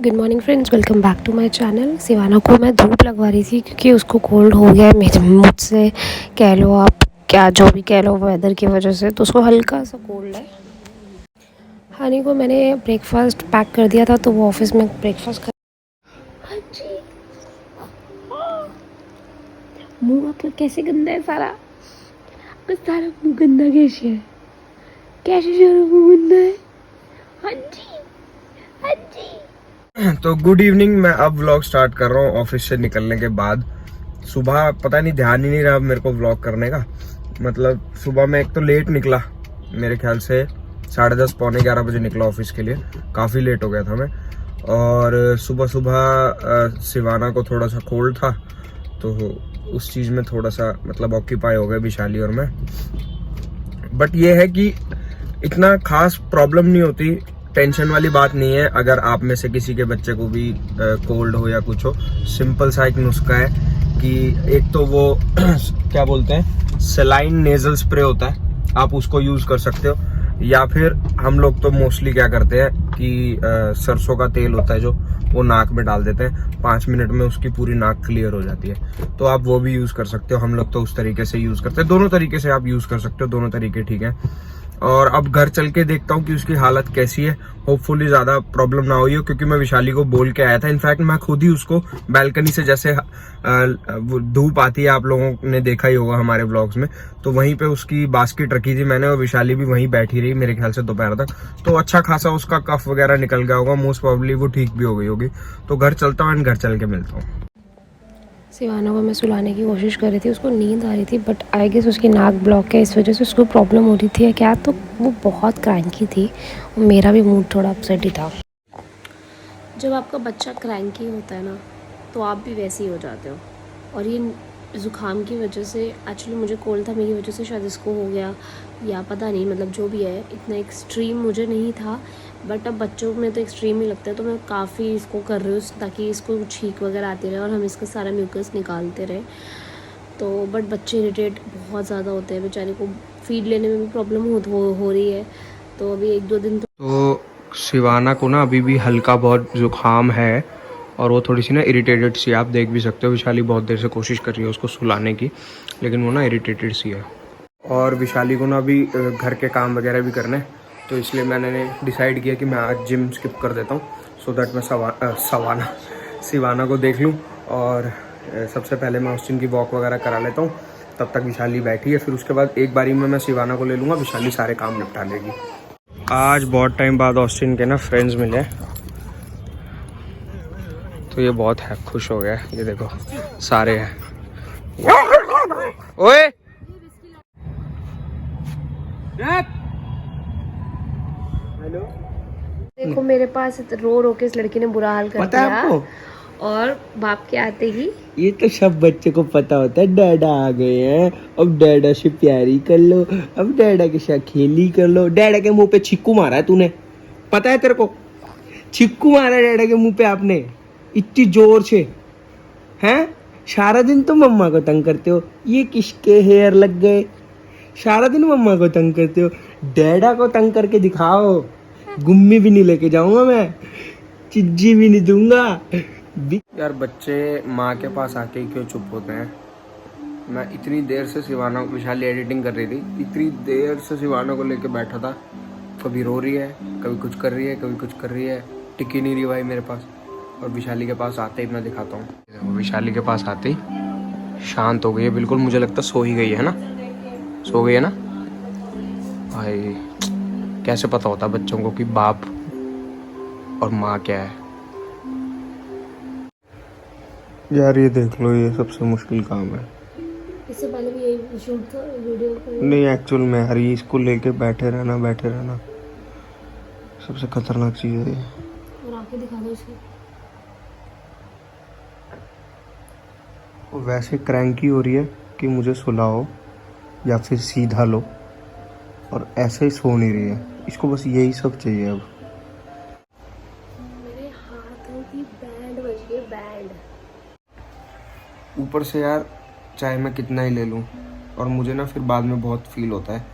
Good morning friends, welcome back to my channel. Siwana को मैं धूप लगवा रही थी क्योंकि उसको कोल्ड हो गया है मेरे मुझसे, कह लो आप क्या जो भी कह लो, वेदर की वजह से तो उसको हल्का सा कोल्ड है। हनी को मैंने ब्रेकफास्ट पैक कर दिया था तो वो ऑफिस में ब्रेकफास्ट कर। हाँ जी, मुँह आपका कैसे गंदा है सारा, आपका सारा मुँह गंदा कैसे है, कैसे सारा मुँह गंदा है। हाँ जी हाँ जी। तो गुड इवनिंग। मैं अब व्लॉग स्टार्ट कर रहा हूँ ऑफिस से निकलने के बाद। सुबह पता नहीं ध्यान ही नहीं रहा मेरे को व्लॉग करने का। मतलब सुबह में एक तो लेट निकला, मेरे ख्याल से 10:30 पौने 11 बजे निकला ऑफिस के लिए। काफ़ी लेट हो गया था मैं। और सुबह सुबह सिवाना को थोड़ा सा कोल्ड था तो उस चीज़ में थोड़ा सा मतलब ऑक्यूपाई हो गए विशाली और मैं। बट ये है कि इतना खास प्रॉब्लम नहीं होती, टेंशन वाली बात नहीं है। अगर आप में से किसी के बच्चे को भी कोल्ड हो या कुछ हो, सिंपल सा एक नुस्खा है कि एक तो वो क्या बोलते हैं, सेलाइन नेजल स्प्रे होता है, आप उसको यूज कर सकते हो। या फिर हम लोग तो मोस्टली क्या करते हैं कि सरसों का तेल होता है जो, वो नाक में डाल देते हैं, 5 मिनट में उसकी पूरी नाक क्लियर हो जाती है। तो आप वो भी यूज कर सकते हो। हम लोग तो उस तरीके से यूज करते हैं। दोनों तरीके से आप यूज कर सकते हो, दोनों तरीके ठीक है। और अब घर चल के देखता हूँ कि उसकी हालत कैसी है। होपफुली ज्यादा प्रॉब्लम ना हुई हो, क्योंकि मैं विशाली को बोल के आया था। इनफैक्ट मैं खुद ही उसको बालकनी से, जैसे वो धूप आती है, आप लोगों ने देखा ही होगा हमारे व्लॉग्स में, तो वहीं पे उसकी बास्केट रखी थी मैंने, और विशाली भी वहीं बैठी रही मेरे ख्याल से दोपहर तक। तो अच्छा खासा उसका कफ वगैरह निकल गया होगा, मोस्ट प्रोबेबली वो ठीक भी हो गई होगी। तो घर चलता हूँ एंड घर चल के मिलता हूँ। सिवाना को मैं सुलाने की कोशिश कर रही थी, उसको नींद आ रही थी, बट आई गेस उसकी नाक ब्लॉक है, इस वजह से उसको प्रॉब्लम हो रही थी या क्या। तो वो बहुत क्रैंकी थी और मेरा भी मूड थोड़ा अपसेट ही था। जब आपका बच्चा क्रैंकी होता है ना, तो आप भी वैसे ही हो जाते हो। और ये ज़ुकाम की वजह से, एक्चुअली मुझे कोल्ड था, मेरी वजह से शायद इसको हो गया या पता नहीं, मतलब जो भी है, इतना एक्सट्रीम मुझे नहीं था, बट अब बच्चों में तो एक्सट्रीम ही लगता है। तो मैं काफ़ी इसको कर रही हूँ ताकि इसको छींक वगैरह आती रहे और हम इसका सारा म्यूकस निकालते रहे। तो बट बच्चे इरिटेट बहुत ज़्यादा होते हैं, बेचारे को फीड लेने में भी प्रॉब्लम हो रही है। तो अभी 1-2 दिन तो शिवाना को ना अभी भी हल्का बहुत जुकाम है और वो थोड़ी सी ना इरिटेटेड सी, आप देख भी सकते हो। विशाली बहुत देर से कोशिश कर रही है उसको सुलाने की, लेकिन वो ना इरिटेटेड सी है। और विशाली को ना अभी घर के काम वगैरह भी करने, तो इसलिए मैंने डिसाइड किया कि मैं आज जिम स्किप कर देता हूँ, सो दैट मैं सिवाना को देख लूँ। और सबसे पहले मैं उस दिन की वॉक वगैरह करा लेता हूँ, तब तक विशाली बैठी है। फिर उसके बाद एक बारी में मैं सिवाना को ले लूँगा, विशाली सारे काम निपटा लेगी। आज बहुत टाइम बाद ऑस्टिन के ना फ्रेंड्स मिले, तो ये बहुत है खुश हो गया। ये देखो सारे हैं। ओए हेलो, देखो मेरे पास रो रो के इस लड़की ने बुरा हाल कर पता है दिया। आपको? और बाप के आते ही ये तो सब बच्चे को पता होता है, डैडा आ गए हैं, अब डैडा से प्यारी कर लो, अब डैडा के साथ खेली कर लो। डैडा के मुंह पे छिक्कू मारा है तूने, पता है तेरे को? छिक्कू मारा है डैडा के मुंह पे आपने, इतनी जोर से। हैं, सारा दिन तो मम्मा को तंग करते हो, ये किसके हेयर लग गए? सारा दिन मम्मा को तंग करते हो, डैडा को तंग करके दिखाओ। गुम्मी भी नहीं लेके जाऊंगा मैं, चिज्जी भी नहीं दूंगा। यार बच्चे माँ के पास आके ही क्यों चुप होते हैं? मैं इतनी देर से शिवाना, विशाली एडिटिंग कर रही थी, इतनी देर से शिवाना को लेके बैठा था। कभी रो रही है, कभी कुछ कर रही है, कभी कुछ कर रही है, टिक ही नहीं रही भाई मेरे पास। और विशाली के पास आते ही मैं दिखाता हूँ। विशाली के पास आते ही शांत हो गई है बिल्कुल, मुझे लगता सो ही गई है ना, सो गई है ना भाई। कैसे पता होता बच्चों को कि बाप और माँ क्या है? यार ये देख लो, ये सबसे मुश्किल काम है। इससे पहले भी यही शूट था वीडियो नहीं एक्चुअल में यार, इसको लेके बैठे रहना सबसे खतरनाक चीज़ है। और आके दिखा दो इसको। वो वैसे क्रैंकी हो रही है कि मुझे सुलाओ या फिर सीधा लो, और ऐसे ही सो नहीं रही है। इसको बस यही सब चाहिए अब। मेरे हाथों की बैंड बज गई, बैंड। ऊपर से यार चाहे मैं कितना ही ले लूँ, और मुझे ना फिर बाद में बहुत फील होता है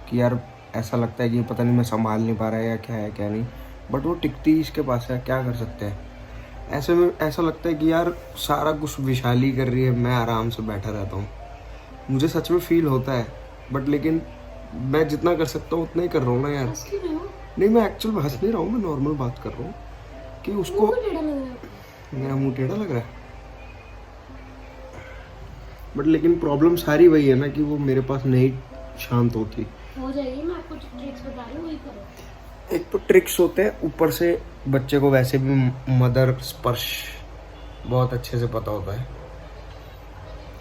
कि यार ऐसा लगता है कि पता नहीं मैं संभाल नहीं पा रहा है या क्या है क्या नहीं। बट वो टिकती इसके पास है, क्या कर सकते हैं। ऐसे में ऐसा लगता है कि यार सारा कुछ विशाली कर रही है, मैं आराम से बैठा रहता हूँ। मुझे सच में फील होता है, बट लेकिन मैं जितना कर सकता हूँ उतना ही कर रहा हूँ ना यार। नहीं, मैं एक्चुअल में हंस नहीं रहा हूँ, मैं नॉर्मल बात कर रहा हूँ कि उसको मेरा मुंह टेढ़ा लग रहा है। बट लेकिन प्रॉब्लम सारी वही है ना कि वो मेरे पास नहीं शांत होती। हो जाएगी, मैं आपको ट्रिक्स बता रही हूँ, वही करो। एक तो ट्रिक्स होते हैं, ऊपर से बच्चे को वैसे भी मदर स्पर्श बहुत अच्छे से पता होता है।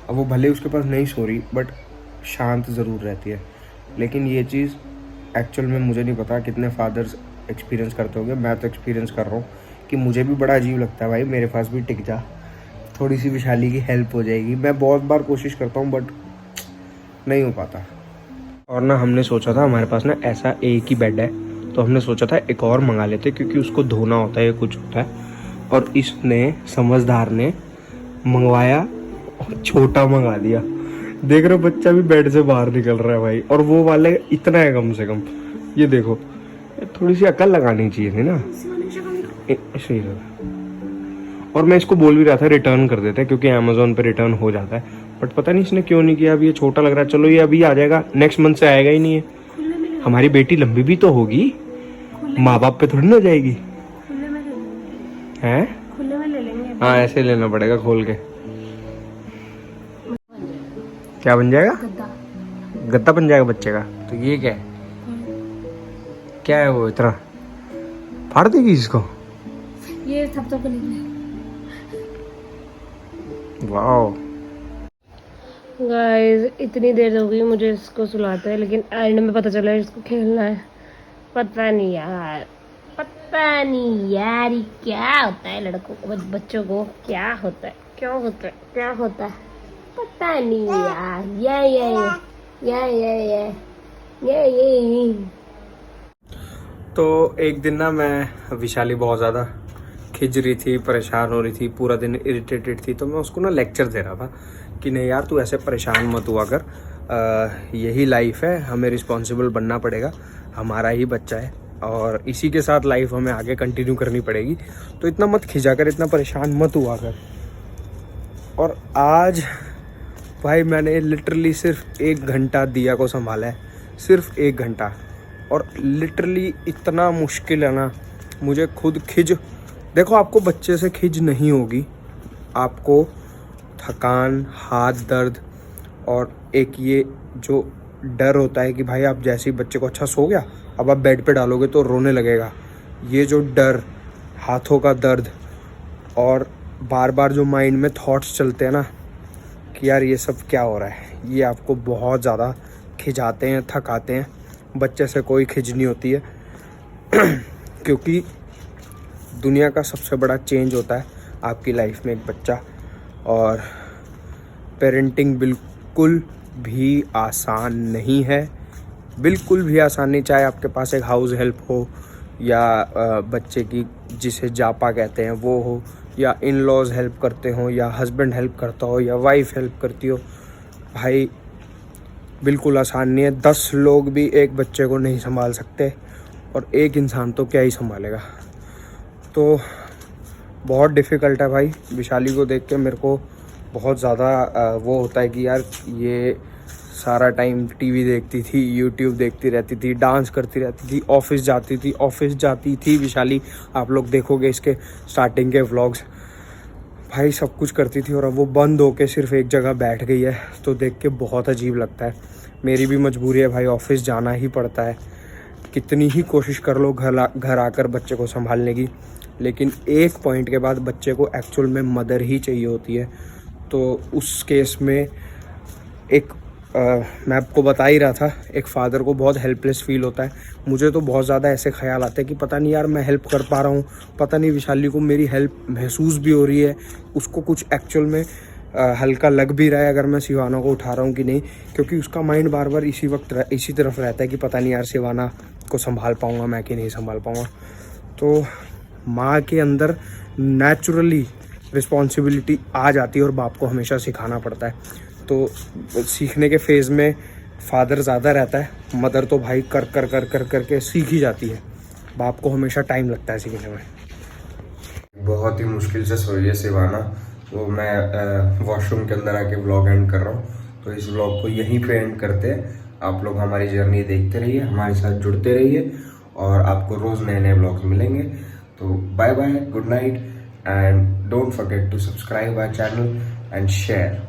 अब वो भले उसके पास नहीं सो रही बट शांत ज़रूर रहती है। लेकिन ये चीज़ एक्चुअल में मुझे नहीं पता कितने फादर्स एक्सपीरियंस करते होंगे, मैं तो एक्सपीरियंस कर रहा हूँ कि मुझे भी बड़ा अजीब लगता है भाई, मेरे पास भी टिक जा, थोड़ी सी विशाली की हेल्प हो जाएगी। मैं बहुत बार कोशिश करता हूँ बट नहीं हो पाता। और ना हमने सोचा था, हमारे पास ना ऐसा एक ही बेड है, तो हमने सोचा था एक और मंगा लेते क्योंकि उसको धोना होता है या कुछ होता है। और इसने समझदार ने मंगवाया और छोटा मंगा दिया। देख रहे हो बच्चा भी बेड से बाहर निकल रहा है भाई, और वो वाले इतना है कम से कम। ये देखो, थोड़ी सी अकल लगानी चाहिए थी ना। सही लगा। और मैं इसको बोल भी रहा था रिटर्न कर देते हैं क्योंकि अमेजोन पे रिटर्न हो जाता है, बट पता नहीं इसने क्यों नहीं किया। अभी ये छोटा लग रहा है, चलो ये अभी आ जाएगा, नेक्स्ट मंथ से आएगा ही नहीं है। हमारी बेटी लंबी भी तो होगी, माँ बाप पे थोड़ी ना जाएगी। हैं? खुले में ले लेंगे। हाँ, ऐसे लेना पड़ेगा खोल के। क्या बन जाएगा? गद्दा बन जाएगा बच्चे का। तो ये क्या है? क्या है वो इतना? फाड़ देगी इसको? ये थप तो निकले। वाओ गाइस, इतनी देर हो गई मुझे इसको सुलाते हैं, लेकिन एंड में पता चला इसको खेलना है। पता नहीं यार, ये क्या होता है लड़कों को, बच्चों को क्या होता है, क्यों होता है, क्या होता है, पता नहीं यार। ये तो एक दिन ना मैं विशाली बहुत ज़्यादा खिज रही थी, परेशान हो रही थी, पूरा दिन इरिटेटेड थी, तो मैं उसको ना लेक्चर दे रहा था कि नहीं यार तू ऐसे परेशान मत हुआ कर, यही लाइफ है, हमें रिस्पॉन्सिबल बनना पड़ेगा, हमारा ही बच्चा है और इसी के साथ लाइफ हमें आगे कंटिन्यू करनी पड़ेगी, तो इतना मत खिजा कर, इतना परेशान मत हुआ कर। और आज भाई मैंने लिटरली सिर्फ 1 घंटा दिया को संभाला है, सिर्फ 1 घंटा, और लिटरली इतना मुश्किल है ना, मुझे खुद खिज। देखो, आपको बच्चे से खिज नहीं होगी, आपको थकान, हाथ दर्द और एक ये जो डर होता है कि भाई आप जैसे ही बच्चे को अच्छा सो गया, अब आप बेड पे डालोगे तो रोने लगेगा, ये जो डर, हाथों का दर्द और बार बार जो माइंड में थॉट्स चलते हैं ना कि यार ये सब क्या हो रहा है, ये आपको बहुत ज़्यादा खिंचाते हैं, थकाते हैं। बच्चे से कोई खिंच नहीं होती है क्योंकि दुनिया का सबसे बड़ा चेंज होता है आपकी लाइफ में एक बच्चा। और पेरेंटिंग बिल्कुल भी आसान नहीं है, बिल्कुल भी आसान नहीं, चाहे आपके पास एक हाउस हेल्प हो या बच्चे की जिसे जापा कहते हैं वो हो, या इन लॉज हेल्प करते हो, या हस्बैंड हेल्प करता हो, या वाइफ हेल्प करती हो। भाई बिल्कुल आसान नहीं है। 10 लोग भी एक बच्चे को नहीं संभाल सकते और एक इंसान तो क्या ही संभालेगा। तो बहुत डिफ़िकल्ट है भाई। विशाली को देख के मेरे को बहुत ज़्यादा वो होता है कि यार ये सारा टाइम टीवी देखती थी, यूट्यूब देखती रहती थी, डांस करती रहती थी, ऑफिस जाती थी विशाली। आप लोग देखोगे इसके स्टार्टिंग के व्लॉग्स, भाई सब कुछ करती थी और अब वो बंद होके सिर्फ एक जगह बैठ गई है, तो देख के बहुत अजीब लगता है। मेरी भी मजबूरी है भाई, ऑफिस जाना ही पड़ता है, कितनी ही कोशिश कर लो घर आकर बच्चे को संभालने की, लेकिन एक पॉइंट के बाद बच्चे को एक्चुअल में मदर ही चाहिए होती है। तो उस केस में एक मैं आपको बता ही रहा था, एक फादर को बहुत हेल्पलेस फील होता है। मुझे तो बहुत ज़्यादा ऐसे ख्याल आते हैं कि पता नहीं यार मैं हेल्प कर पा रहा हूँ, पता नहीं विशाली को मेरी हेल्प महसूस भी हो रही है, उसको कुछ एक्चुअल में हल्का लग भी रहा है अगर मैं शिवाना को उठा रहा हूँ कि नहीं, क्योंकि उसका माइंड बार बार इसी तरफ रहता है कि पता नहीं यार शिवाना को संभाल पाऊँगा मैं कि नहीं संभाल पाऊँगा। तो माँ के अंदर नेचुरली रिस्पॉन्सिबिलिटी आ जाती है और बाप को हमेशा सिखाना पड़ता है। तो सीखने के फेज़ में फादर ज़्यादा रहता है, मदर तो भाई कर के सीख ही जाती है, बाप को हमेशा टाइम लगता है सीखने में। बहुत ही मुश्किल से सोई है शिवाना, तो मैं वॉशरूम के अंदर आके व्लॉग एंड कर रहा हूँ। तो इस व्लॉग को यहीं पे एंड करते हैं। आप लोग हमारी जर्नी देखते रहिए, हमारे साथ जुड़ते रहिए और आपको रोज़ नए नए व्लॉग्स मिलेंगे। तो bye bye, good night, and don't forget to subscribe our channel and share.